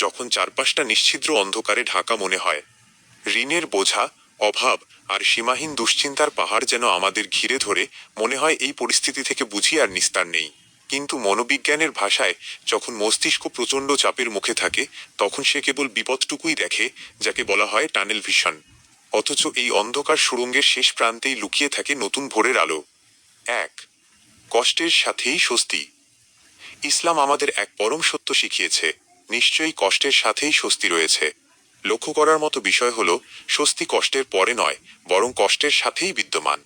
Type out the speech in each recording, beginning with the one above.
যখন চারপাশটা নিশ্ছিদ্র অন্ধকারে ঢাকা মনে হয়। ঋণের বোঝা, অভাব আর সীমাহীন দুশ্চিন্তার পাহাড় যেন আমাদের ঘিরে ধরে, মনে হয় এই পরিস্থিতি থেকে বুঝি আর নিস্তার নেই। কিন্তু মনোবিজ্ঞানের ভাষায় যখন মস্তিষ্ক প্রচণ্ড চাপের মুখে থাকে, তখন সে কেবল বিপদটুকুই দেখে, যাকে বলা হয় টানেল ভিশন। অথচ এই অন্ধকার সুড়ঙ্গের শেষ প্রান্তেই লুকিয়ে থাকে নতুন ভোরের আলো। 1. কষ্টের সাথেই স্বস্তি। ইসলাম আমাদের এক পরম সত্য শিখিয়েছে, নিশ্চয়ই কষ্টের সাথেই স্বস্তি রয়েছে। লক্ষ্য করার মতো বিষয় হল, স্বস্তি কষ্টের পরে নয়, বরং কষ্টের সাথেই বিদ্যমান।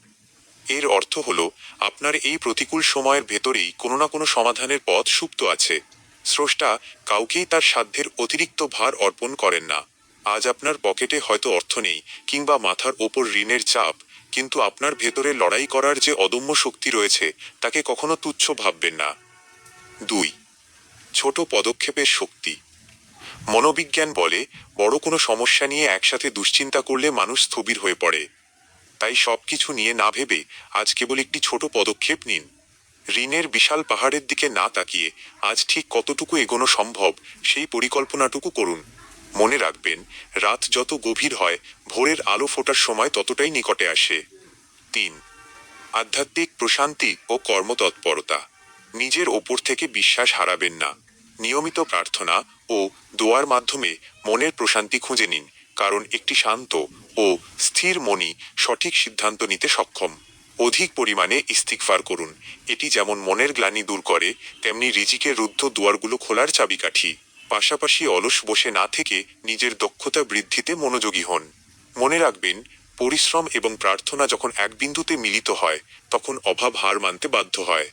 এর অর্থ হল, আপনার এই প্রতিকূল সময়ের ভেতরেই কোনো না কোনো সমাধানের পথ সুপ্ত আছে। স্রষ্টা কাউকেই তার সাধ্যের অতিরিক্ত ভার অর্পণ করেন না। আজ আপনার পকেটে হয়তো অর্থ নেই, কিংবা মাথার ওপর ঋণের চাপ, কিন্তু আপনার ভেতরে লড়াই করার যে অদম্য শক্তি রয়েছে, তাকে কখনো তুচ্ছ ভাববেন না। 2. ছোট পদক্ষেপের শক্তি। মনোবিজ্ঞান বলে, বড় কোনো সমস্যা নিয়ে একসাথে দুশ্চিন্তা করলে মানুষ স্থবির হয়ে পড়ে। তাই সবকিছু নিয়ে না ভেবে আজ কেবল একটি ছোট পদক্ষেপ নিন। ঋণের বিশাল পাহাড়ের দিকে না তাকিয়ে আজ ঠিক কতটুকু এগোনো সম্ভব, সেই পরিকল্পনাটুকু করুন। মনে রাখবেন, রাত যত গভীর হয়, ভোরের আলো ফোটার সময় ততটাই নিকটে আসে। 3. আধ্যাত্মিক প্রশান্তি ও কর্মতৎপরতা। নিজের ওপর থেকে বিশ্বাস হারাবেন না। নিয়মিত প্রার্থনা ও দোয়ার মাধ্যমে মনের প্রশান্তি খুঁজে নিন, কারণ একটি শান্ত ও স্থির মনই সঠিক সিদ্ধান্ত নিতে সক্ষম। অধিক পরিমাণে ইস্তিগফার করুন। এটি যেমন মনের গ্লানি দূর করে, তেমনি রিজিকের রুদ্ধ দুয়ারগুলো খোলার চাবিকাঠি। পাশাপাশি অলস বসে না থেকে নিজের দক্ষতা বৃদ্ধিতে মনোযোগী হন। মনে রাখবেন, পরিশ্রম এবং প্রার্থনা যখন এক বিন্দুতে মিলিত হয়, তখন অভাব হার মানতে বাধ্য হয়।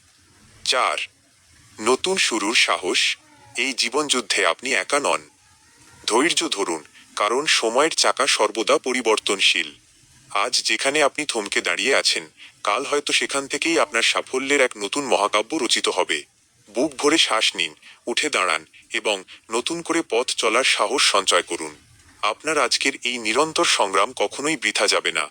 4. নতুন শুরুর সাহস। এই জীবনযুদ্ধে আপনি একা নন। ধৈর্য ধরুন, কারণ সময়ের চাকা সর্বদা পরিবর্তনশীল। আজ যেখানে আপনি থমকে দাঁড়িয়ে আছেন, কাল হয়তো সেখান থেকেই আপনার সাফল্যের এক নতুন মহাকাব্য রচিত হবে। বুক ভরে শ্বাস নিন, উঠে দাঁড়ান এবং নতুন করে পথ চলার সাহস সঞ্চয় করুন। আপনার আজকের এই নিরন্তর সংগ্রাম কখনোই বৃথা যাবে না।